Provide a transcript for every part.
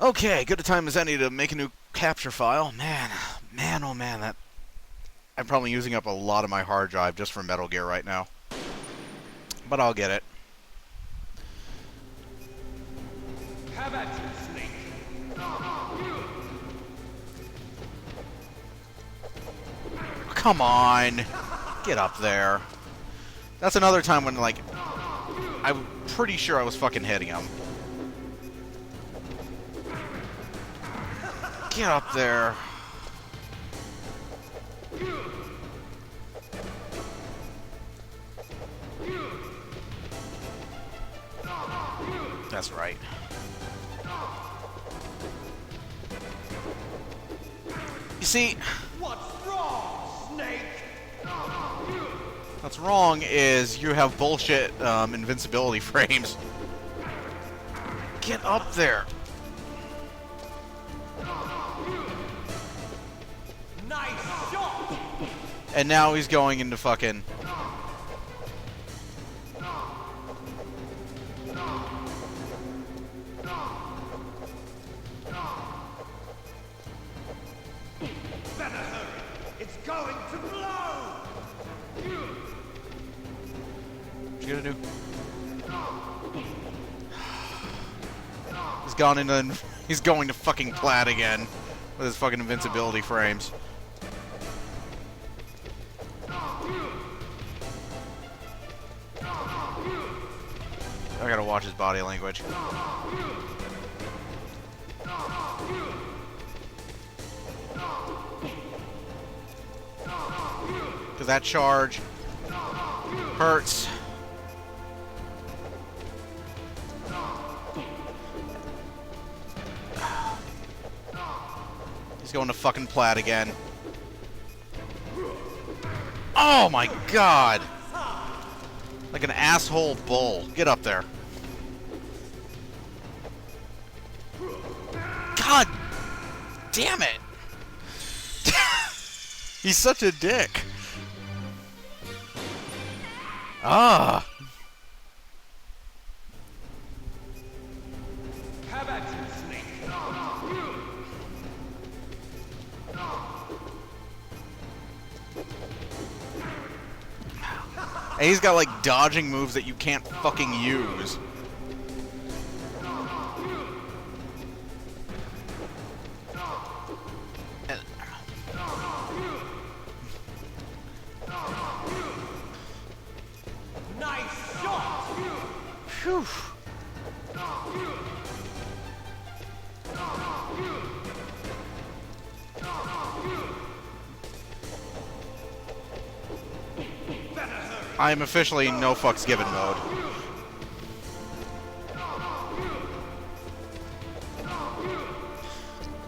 Okay, good a time as any to make a new capture file. Man, oh man, that... I'm probably using up a lot of my hard drive just for Metal Gear right now. But I'll get it. Have at you, Snake. Come on! Get up there. That's another time when, like... I'm pretty sure I was fucking hitting him. Get up there. That's right. You see... What's wrong, Snake? What's wrong is you have bullshit invincibility frames. Get up there. Nice shot! And now he's going into fucking... Better hurry. It's going to blow! What you gonna do? He's gone into... He's going to fucking Plaid again. With his fucking invincibility frames. I gotta watch his body language. Because that charge hurts. He's going to fucking Plaid again. Oh my god! Like an asshole bull. Get up there. God damn it! He's such a dick. Ah. Have at you, Snake. And he's got like dodging moves that you can't fucking use. Nice shot! Phew. Better hurry. I am officially no fucks given mode.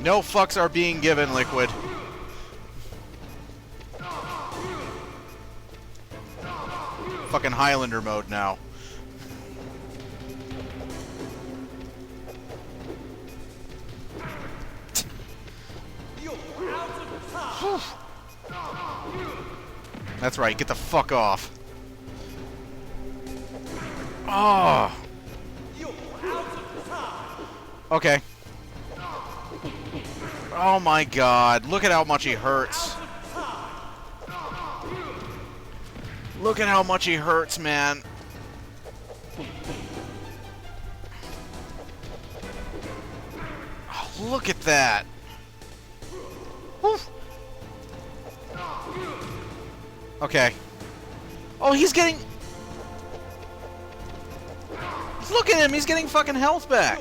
No fucks are being given, Liquid. Fucking Highlander mode now. You're out of time. That's right, get the fuck off. Oh. You're out of time. Okay. Oh my god, look at how much he hurts. Look at how much he hurts, man. Oh, look at that. Whew. Okay. Oh, he's getting... Look at him, he's getting fucking health back.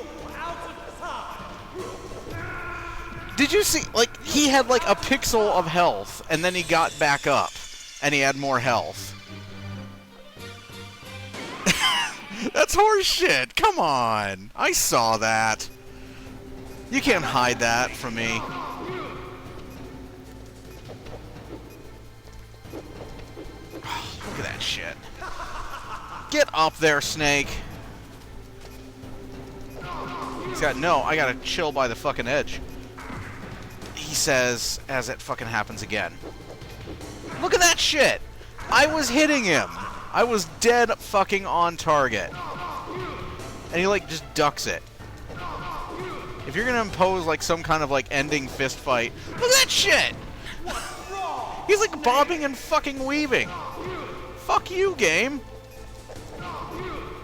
Did you see, like, he had like a pixel of health, and then he got back up, and he had more health. That's horse shit. Come on. I saw that. You can't hide that from me. Look at that shit. Get up there, Snake. He's got, no, I gotta chill by the fucking edge. He says, as it fucking happens again. Look at that shit. I was hitting him. I was dead fucking on target. And he, like, just ducks it. If you're gonna impose like some kind of like ending fist fight, look at that shit! He's like bobbing and fucking weaving. Fuck you, game.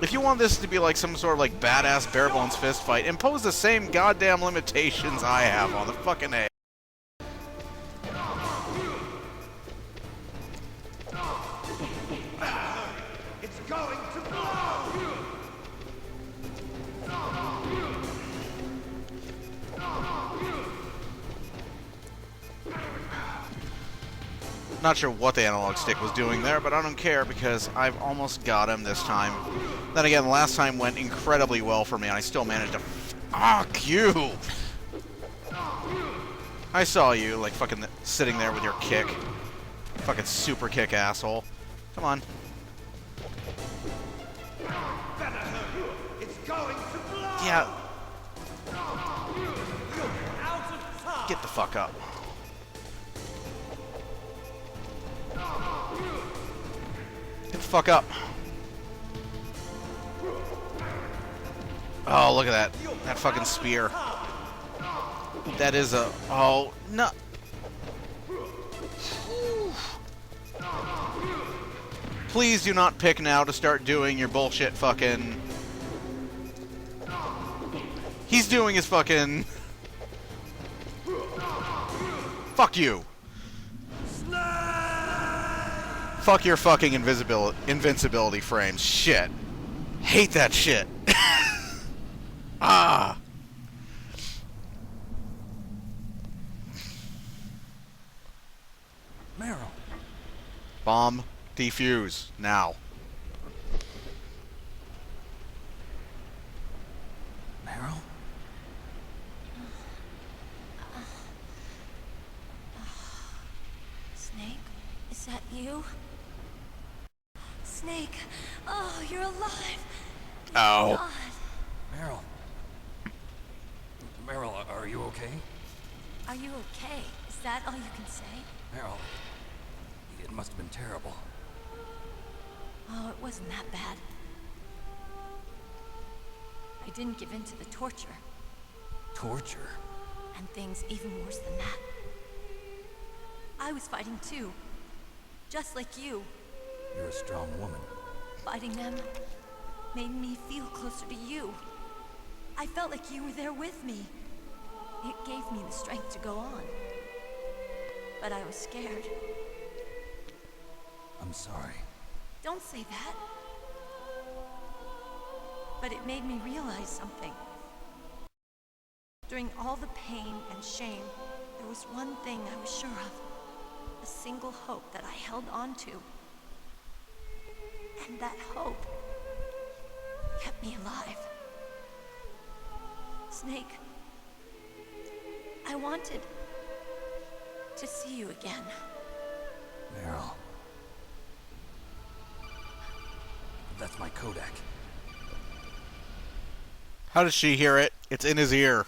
If you want this to be like some sort of like badass bare bones fist fight, impose the same goddamn limitations I have on the fucking A. It's going to blow! Not sure what the analog stick was doing there, but I don't care because I've almost got him this time. Then again, the last time went incredibly well for me, and I still managed to... Fuck you! I saw you, like, fucking sitting there with your kick. Fucking super kick, asshole. Come on. It's going to blow! Yeah, Out of time! get the fuck up. Get the fuck up. Oh, look at that. That fucking spear. That is a... Oh, no. Please do not pick now to start doing your bullshit fucking... He's doing his fucking... Fuck you. Fuck your fucking invincibility frames. Shit. Hate that shit. Ah. Meryl. Bomb defuse now. Meryl? Snake, is that you? Snake, oh, you're alive. Oh. God. Meryl. Meryl, are you okay? Are you okay? Is that all you can say? Meryl, it must have been terrible. Oh, it wasn't that bad. I didn't give in to the torture, Torture? and things even worse than that. I was fighting too, just like you. You're a strong woman. Fighting them made me feel closer to you. I felt like you were there with me. It gave me the strength to go on. But I was scared. I'm sorry. Don't say that. But it made me realize something. During all the pain and shame, there was one thing I was sure of. A single hope that I held on to. And that hope kept me alive. Snake, I wanted to see you again. Meryl. That's my Kodak. How does she hear it? It's in his ear.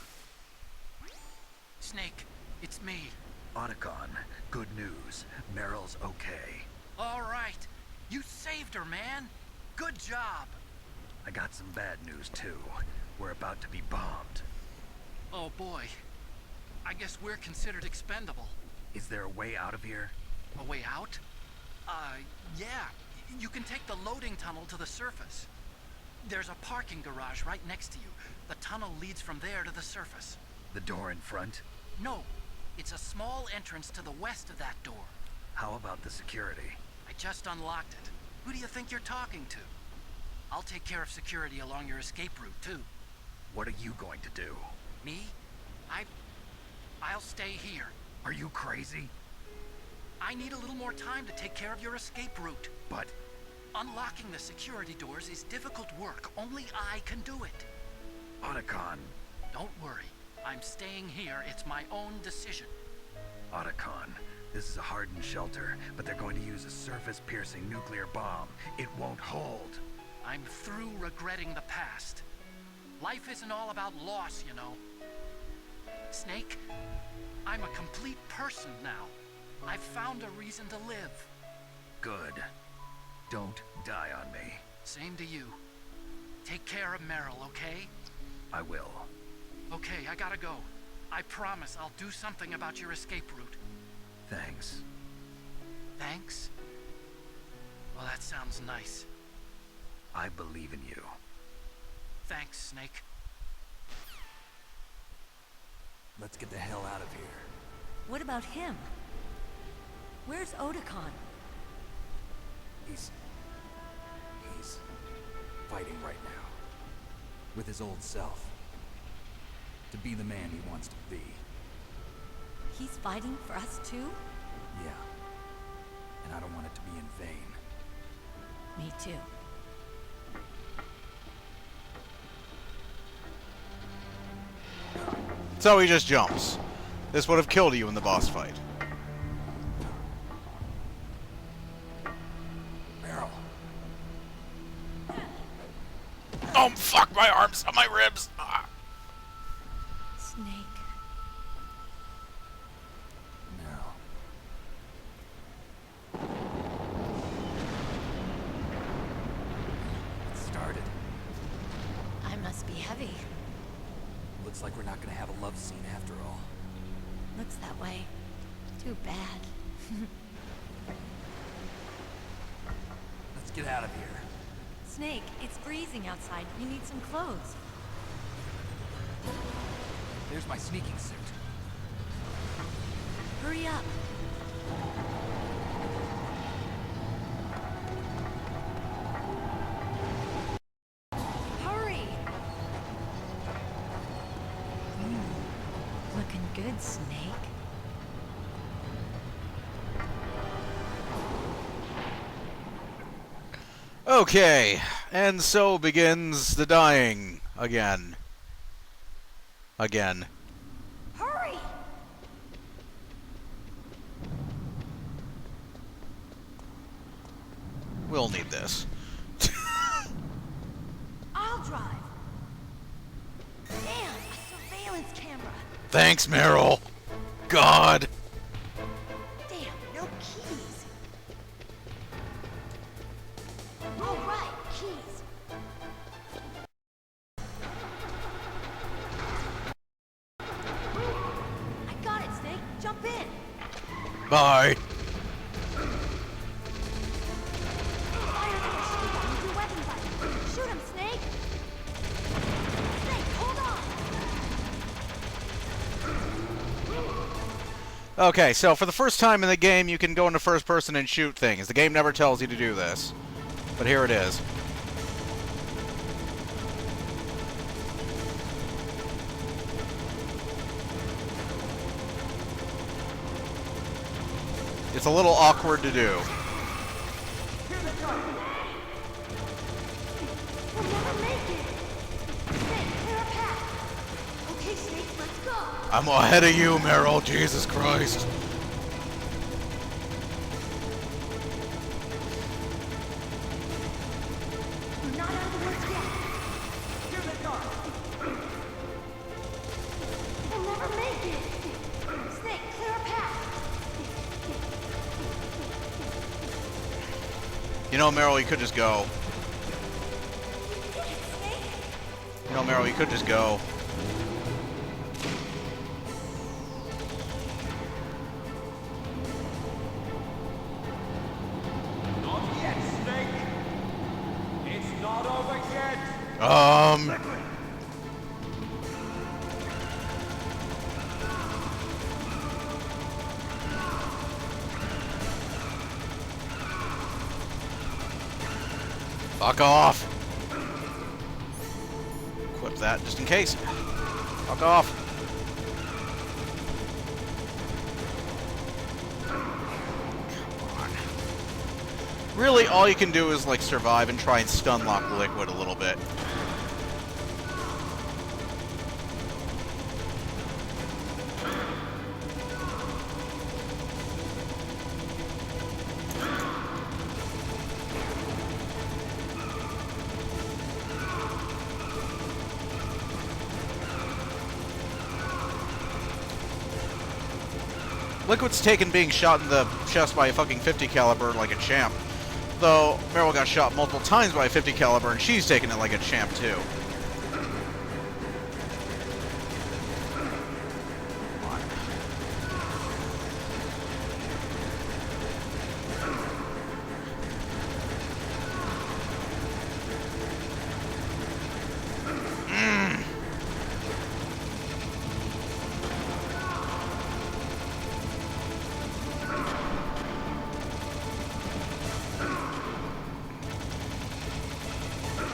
Snake, it's me. Otacon, good news. Meryl's okay. All right. You saved her, man. Good job. I got some bad news, too. We're about to be bombed. Oh, boy. I guess we're considered expendable. Is there a way out of here? A way out? Yeah. You can take the loading tunnel to the surface. There's a parking garage right next to you. The tunnel leads from there to the surface. The door in front? No. It's a small entrance to the west of that door. How about the security? I just unlocked it. Who do you think you're talking to? I'll take care of security along your escape route, too. What are you going to do? Me? I'll stay here. Are you crazy? I need a little more time to take care of your escape route. But Unlocking the security doors is difficult work. Only I can do it. Otacon, Don't worry. I'm staying here. It's my own decision. Otacon, this is a hardened shelter, but they're going to use a surface-piercing nuclear bomb. It won't hold. I'm through regretting the past. Life isn't all about loss, you know. Snake, I'm a complete person now. I've found a reason to live. Good. Don't die on me. Same to you. Take care of Meryl, okay? I will. Okay, I gotta go. I promise I'll do something about your escape route. Thanks. Thanks? Well, that sounds nice. I believe in you. Thanks, Snake. Let's get the hell out of here. What about him? Where's Otakon? He's fighting right now. With his old self. To be the man he wants to be. He's fighting for us too? Yeah. And I don't want it to be in vain. Me too. So he just jumps. This would have killed you in the boss fight. Meryl. Oh, fuck my arms on my ribs. Ah. Snake. Meryl. It started. I must be heavy. Looks like we're not gonna have a love scene after all. Looks that way. Too bad. Let's get out of here. Snake, it's freezing outside. You need some clothes. There's my sneaking suit. Hurry up. Hurry! Looking good, Snake. Okay, and so begins the dying again. Again. Hurry! We'll need this. I'll drive. Damn, a surveillance camera. Thanks, Meryl. God. Damn, no keys. All right, keys. I got it, Snake. Jump in. Bye. Fire the machine gun with your weapon button. Shoot him, Snake. Snake, hold on. Okay, so for the first time in the game, you can go into first person and shoot things. The game never tells you to do this. But here it is. It's a little awkward to do. We'll never make it. Snake, clear a path. Okay, Snake, let's go. I'm ahead of you, Meryl. Jesus Christ. We're not out of the woods yet. Here they come! We'll never make it. Snake, clear a path. You know, Meryl, you could just go. You did it, Snake. You know, Meryl, you could just go. Not yet, Snake! It's not over yet! Fuck off. Equip that just in case. Fuck off. Come on. Really, all you can do is, like, survive and try and stun lock Liquid a little bit. Liquid's taken being shot in the chest by a fucking 50 caliber like a champ. Though, Meryl got shot multiple times by a 50 caliber and she's taken it like a champ too.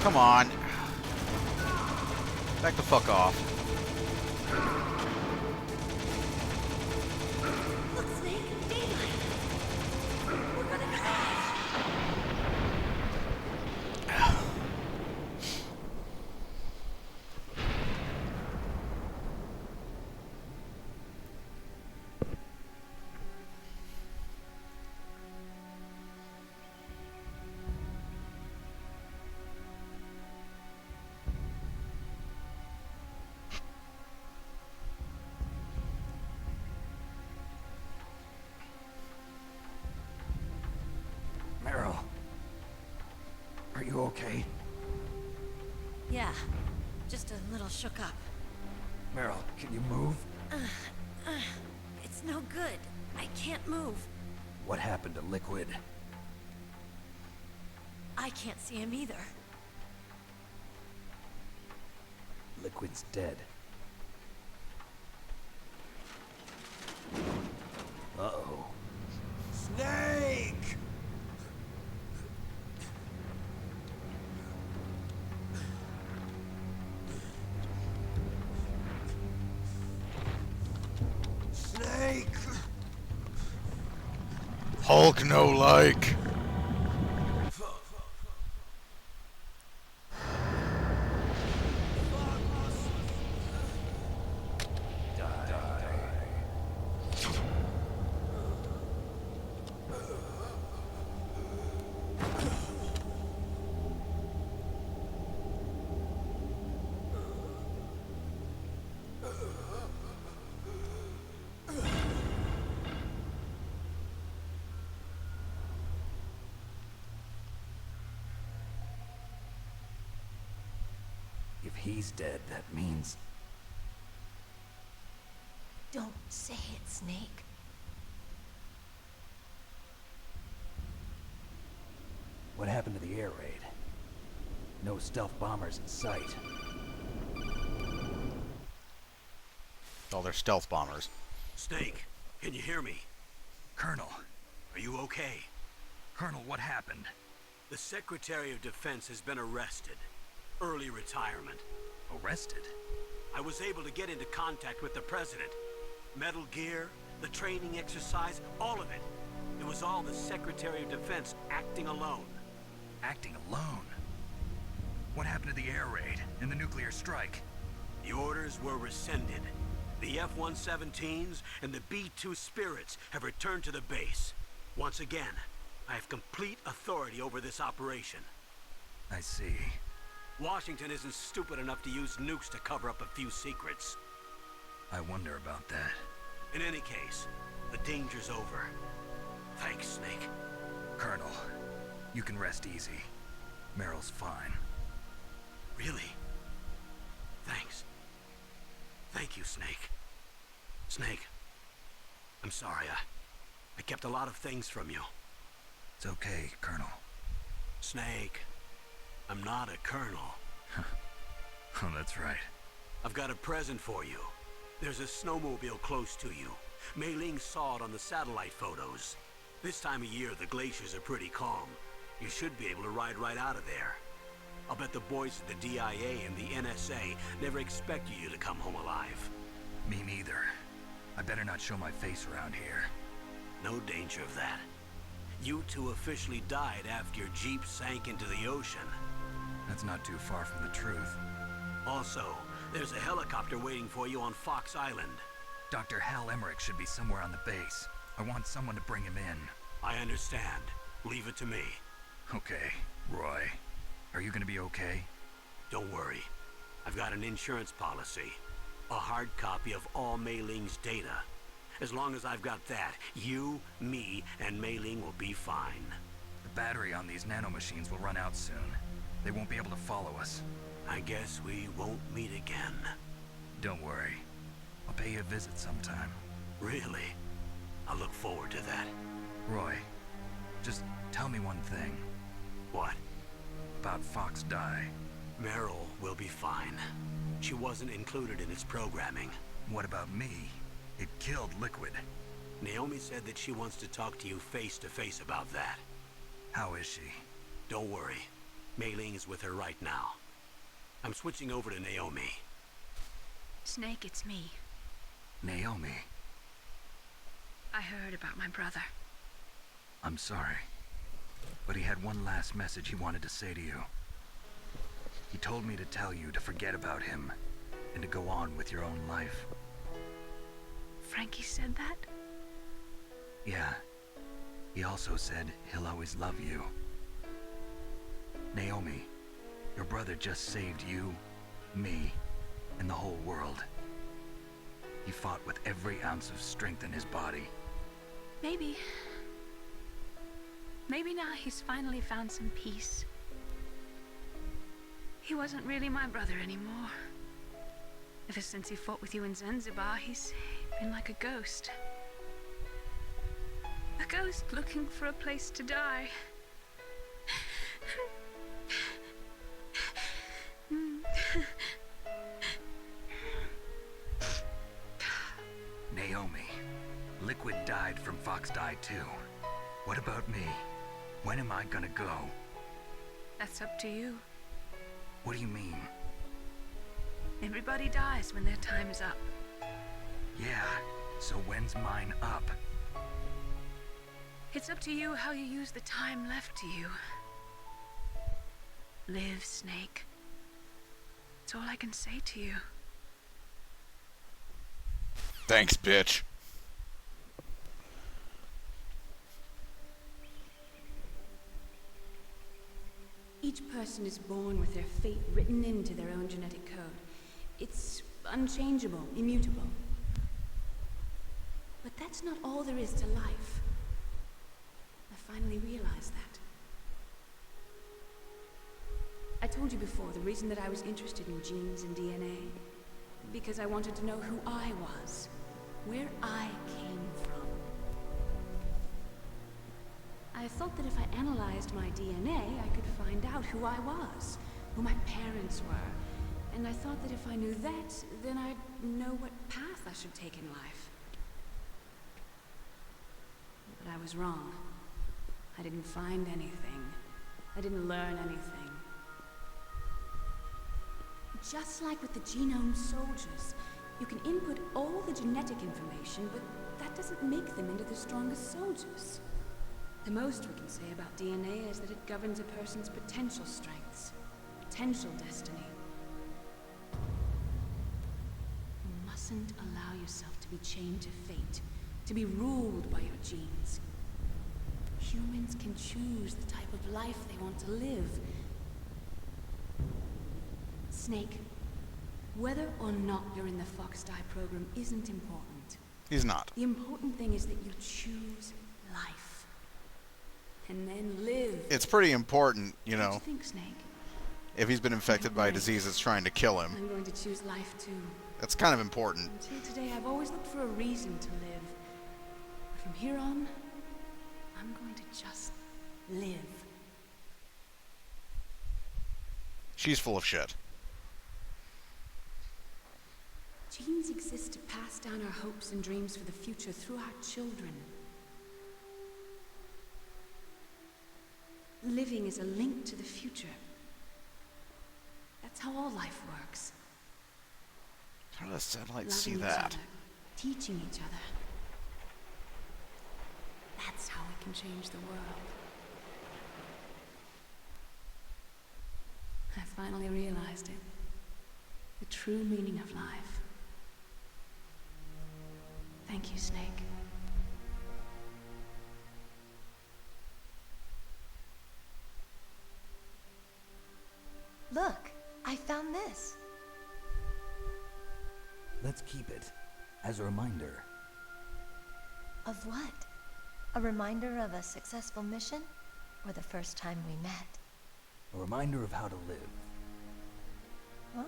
Come on. Back the fuck off. Look, Snake, daylight. We're gonna crash. Meryl. Are you okay? Yeah, just a little shook up. Meryl, can you move? It's no good. I can't move. What happened to Liquid? I can't see him either. Liquid's dead. Uh-oh. Snake! Snake! Hulk no like. If he's dead, that means... Don't say it, Snake. What happened to the air raid? No stealth bombers in sight. Oh, they're stealth bombers. Snake, can you hear me? Colonel. Are you okay? Colonel, what happened? The Secretary of Defense has been arrested. Early retirement. Arrested? I was able to get into contact with the President. Metal Gear, the training exercise, all of it. It was all the Secretary of Defense acting alone. Acting alone? What happened to the air raid and the nuclear strike? The orders were rescinded. The F-117s and the B-2 Spirits have returned to the base. Once again, I have complete authority over this operation. I see. Washington isn't stupid enough to use nukes to cover up a few secrets. I wonder about that. In any case, the danger's over. Thanks, Snake. Colonel, you can rest easy. Meryl's fine. Really? Thanks. Thank you, Snake. Snake, I'm sorry. I kept a lot of things from you. It's okay, Colonel. Snake, I'm not a colonel. Oh, that's right. I've got a present for you. There's a snowmobile close to you. Mei Ling saw it on the satellite photos. This time of year, the glaciers are pretty calm. You should be able to ride right out of there. I'll bet the boys at the DIA and the NSA never expected you to come home alive. Me neither. I better not show my face around here. No danger of that. You two officially died after your Jeep sank into the ocean. That's not too far from the truth. Also, there's a helicopter waiting for you on Fox Island. Dr. Hal Emmerich should be somewhere on the base. I want someone to bring him in. I understand. Leave it to me. Okay, Roy. Are you gonna be okay? Don't worry. I've got an insurance policy. A hard copy of all Mei Ling's data. As long as I've got that, you, me, and Mei Ling will be fine. The battery on these nanomachines will run out soon. They won't be able to follow us. I guess we won't meet again. Don't worry. I'll pay you a visit sometime. Really? I look forward to that. Roy, just tell me one thing. What? About Fox Die. Meryl will be fine. She wasn't included in its programming. What about me? It killed Liquid. Naomi said that she wants to talk to you face to face about that. How is she? Don't worry. Mei Ling is with her right now. I'm switching over to Naomi. Snake, it's me. Naomi, I heard about my brother. I'm sorry. But he had one last message he wanted to say to you. He told me to tell you to forget about him and to go on with your own life. Frankie said that? Yeah. He also said he'll always love you. Naomi, your brother just saved you, me, and the whole world. He fought with every ounce of strength in his body. Maybe. Maybe now he's finally found some peace. He wasn't really my brother anymore. Ever since he fought with you in Zanzibar, he's been like a ghost. A ghost looking for a place to die. Naomi, Liquid died from Fox died too. What about me? When am I gonna go? That's up to you. What do you mean? Everybody dies when their time is up. Yeah, so when's mine up? It's up to you how you use the time left to you. Live, Snake. That's all I can say to you. Thanks, bitch. Each person is born with their fate written into their own genetic code. It's unchangeable, immutable. But that's not all there is to life. I finally realized that. I told you before, the reason that I was interested in genes and DNA, because I wanted to know who I was, where I came from. I thought that if I analyzed my DNA, I could find out who I was, who my parents were, and I thought that if I knew that, then I'd know what path I should take in life. But I was wrong. I didn't find anything. I didn't learn anything. Just like with the genome soldiers, you can input all the genetic information, but that doesn't make them into the strongest soldiers. The most we can say about DNA is that it governs a person's potential strengths, potential destiny. You mustn't allow yourself to be chained to fate, to be ruled by your genes. Humans can choose the type of life they want to live. Snake, whether or not you're in the Fox Die program isn't important. He's not. The important thing is that you choose life. And then live. It's pretty important, you What do know, you think, Snake? if he's been infected by a disease that's trying to kill him. I'm going to choose life too. That's kind of important. Until today, I've always looked for a reason to live. But from here on, I'm going to just live. She's full of shit. Genes exist to pass down our hopes and dreams for the future through our children. Living is a link to the future. That's how all life works. How does satellite Loving see each that? other, teaching each other. That's how we can change the world. I finally realized it. The true meaning of life. Thank you, Snake. Look, I found this. Let's keep it as a reminder. Of what? A reminder of a successful mission? Or the first time we met? A reminder of how to live. Huh?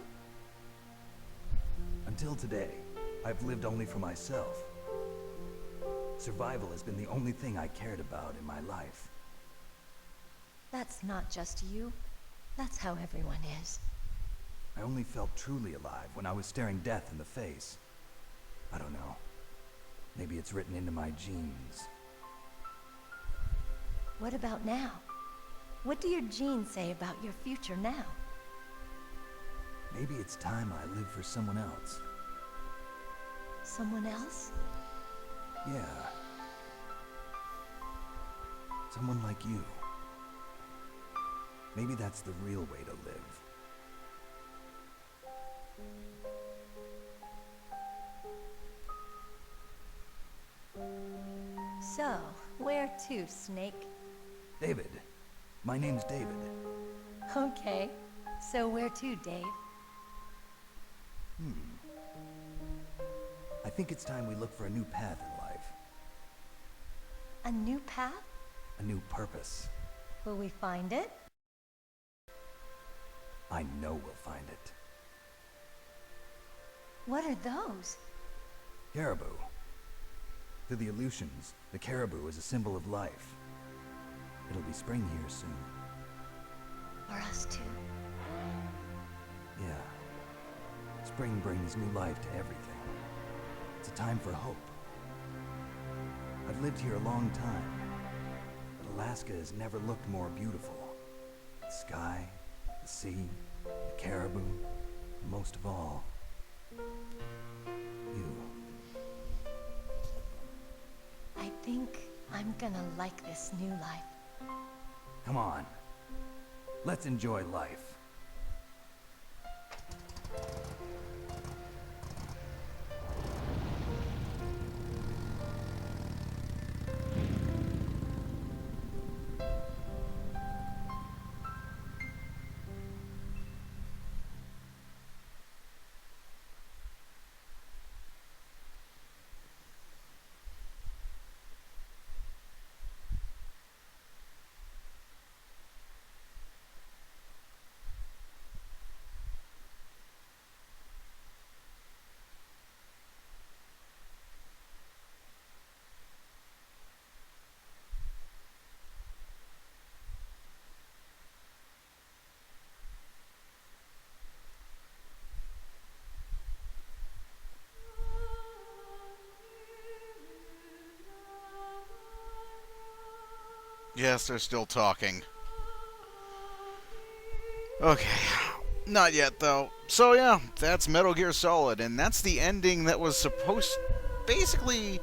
Until today, I've lived only for myself. Survival has been the only thing I cared about in my life. That's not just you. That's how everyone is. I only felt truly alive when I was staring death in the face. I don't know. Maybe it's written into my genes. What about now? What do your genes say about your future now? Maybe it's time I live for someone else. Someone else? Yeah. Someone like you. Maybe that's the real way to live. So, where to, Snake? David. My name's David. Okay. So where to, Dave? I think it's time we look for a new path in life. A new path? A new purpose. Will we find it? I know we'll find it. What are those? Caribou. To the Aleutians, the caribou is a symbol of life. It'll be spring here soon. For us too. Yeah. Spring brings new life to everything. It's a time for hope. I've lived here a long time, but Alaska has never looked more beautiful. The sky, the sea, the caribou, and most of all, you. I think I'm gonna like this new life. Come on. Let's enjoy life. Yes, they're still talking. Okay. Not yet, though. So, yeah, that's Metal Gear Solid, and that's the ending that was supposed... Basically,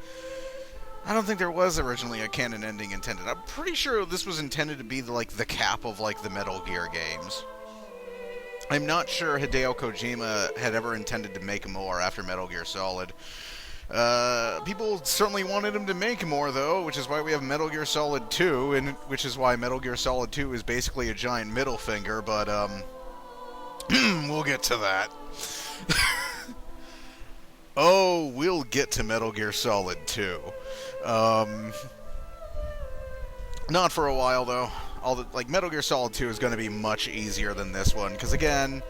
I don't think there was originally a canon ending intended. I'm pretty sure this was intended to be, like, the cap of, like, the Metal Gear games. I'm not sure Hideo Kojima had ever intended to make more after Metal Gear Solid. People certainly wanted him to make more, though, which is why we have Metal Gear Solid 2, and which is why Metal Gear Solid 2 is basically a giant middle finger, but, we'll get to that. Oh, we'll get to Metal Gear Solid 2. Not for a while, though. Metal Gear Solid 2 is going to be much easier than this one, because, again...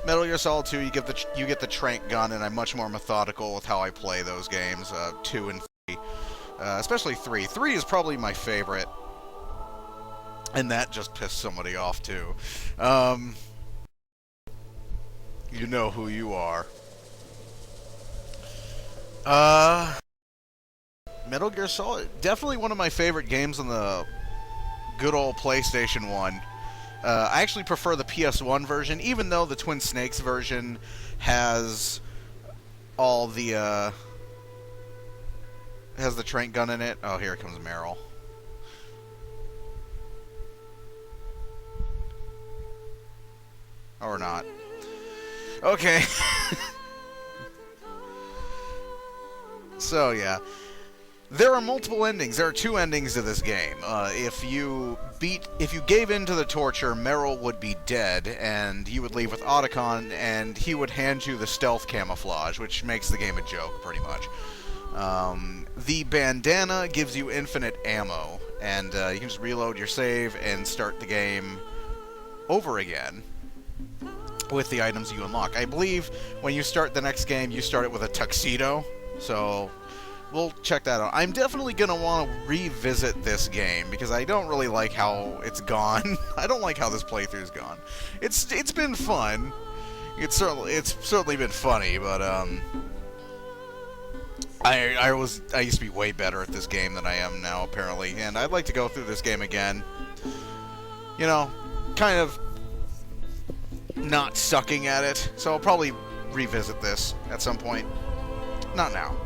Metal Gear Solid 2, you get the trank gun, and I'm much more methodical with how I play those games, 2 and 3. Especially 3. 3 is probably my favorite. And that just pissed somebody off, too. You know who you are. Metal Gear Solid, definitely one of my favorite games on the good old PlayStation 1. I actually prefer the PS1 version, even though the Twin Snakes version has all the, has the trank gun in it. Oh, here comes Meryl. Or not. Okay. So, yeah. There are multiple endings. There are 2 endings to this game. If you gave in to the torture, Meryl would be dead, and you would leave with Otacon, and he would hand you the stealth camouflage, which makes the game a joke, pretty much. The bandana gives you infinite ammo, and you can just reload your save and start the game over again with the items you unlock. I believe when you start the next game, you start it with a tuxedo, so... We'll check that out. I'm definitely going to want to revisit this game, because I don't really like how it's gone. I don't like how this playthrough's gone. It's been fun. It's certainly been funny, but I used to be way better at this game than I am now, apparently, and I'd like to go through this game again. you know, kind of not sucking at it. So I'll probably revisit this at some point. Not now.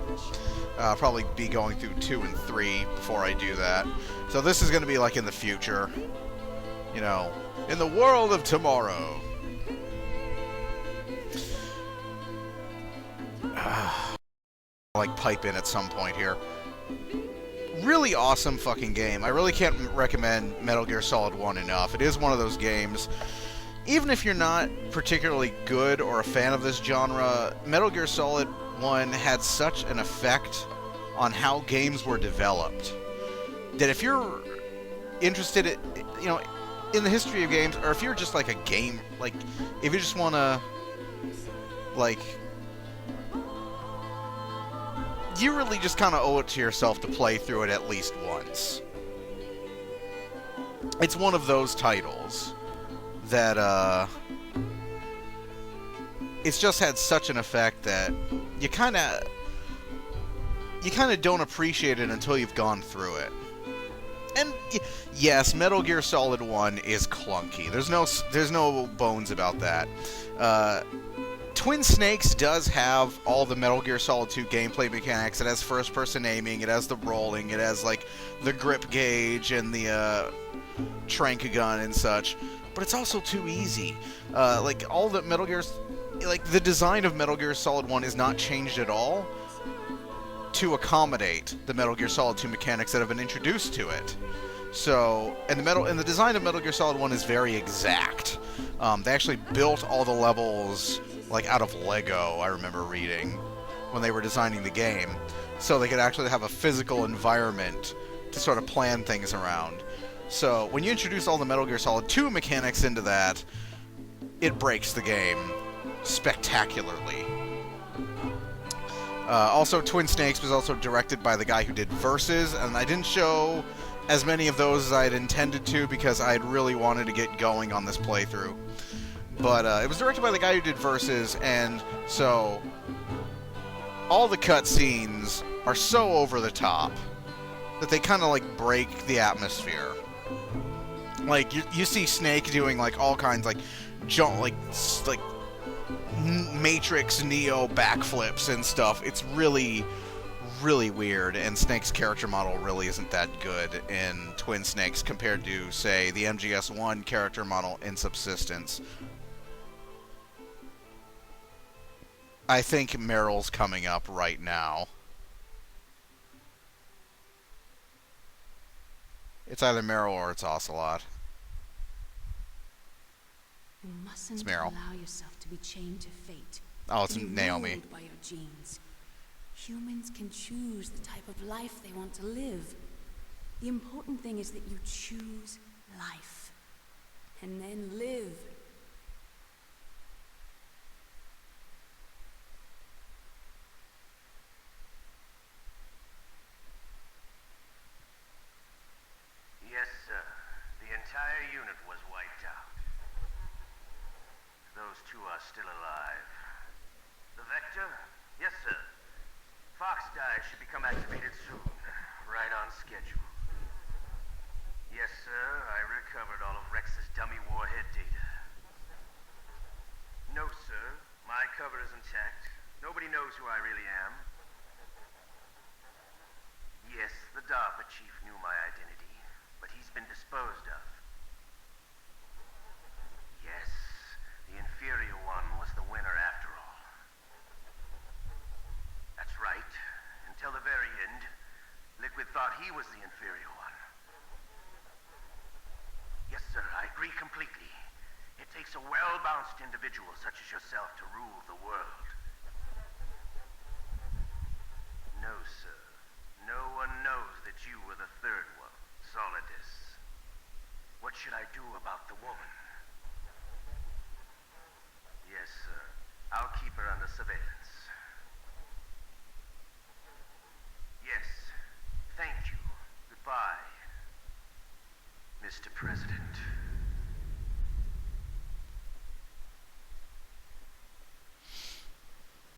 Probably be going through 2 and 3 before I do that. So this is going to be like in the future. You know, in the world of tomorrow. Like pipe in at some point here. Really awesome fucking game. I really can't recommend Metal Gear Solid 1 enough. It is one of those games. Even if you're not particularly good or a fan of this genre, Metal Gear Solid 1 had such an effect on how games were developed that if you're interested in, you know, in the history of games, or if you're just like a game, like if you just want to, like, you really just kind of owe it to yourself to play through it at least once. It's one of those titles that, it's just had such an effect that you kind of don't appreciate it until you've gone through it. And yes, Metal Gear Solid 1 is clunky. There's no bones about that. Twin Snakes does have all the Metal Gear Solid 2 gameplay mechanics. It has first-person aiming, it has the rolling, it has like the grip gauge and the trank gun and such. But it's also too easy. Like all the Metal Gear, like the design of Metal Gear Solid 1 is not changed at all to accommodate the Metal Gear Solid 2 mechanics that have been introduced to it. So, and the design of Metal Gear Solid 1 is very exact. They actually built all the levels like out of Lego, I remember reading, when they were designing the game, so they could actually have a physical environment to sort of plan things around. So, when you introduce all the Metal Gear Solid 2 mechanics into that, it breaks the game spectacularly. Also, Twin Snakes was also directed by the guy who did Versus, and I didn't show as many of those as I had intended to because I had really wanted to get going on this playthrough. But it was directed by the guy who did Versus, and so all the cutscenes are so over the top that they kind of like break the atmosphere. Like you see Snake doing like all kinds like Matrix Neo backflips and stuff. It's really, really weird, and Snake's character model really isn't that good in Twin Snakes compared to, say, the MGS1 character model in Subsistence. I think Meryl's coming up right now. It's either Meryl or it's Ocelot. You mustn't It's Meryl. allow yourself to be chained to fate. Oh, it's to be Naomi. ruled by your genes. Humans can choose the type of life they want to live. The important thing is that you choose life. And then live. Yes, sir. The entire unit was wiped out. Those two are still alive. The Vector? Yes, sir. Fox Dive should become activated soon. Right on schedule. Yes, sir. I recovered all of Rex's dummy warhead data. No, sir. My cover is intact. Nobody knows who I really am. Yes, the DARPA chief knew my identity, but he's been disposed of. Yes, the inferior one was the winner after all. That's right. Until the very end, Liquid thought he was the inferior one. Yes, sir, I agree completely. It takes a well-balanced individual such as yourself to rule the world. No, sir. No one knows that you were the third one, Solidus. What should I do about the woman?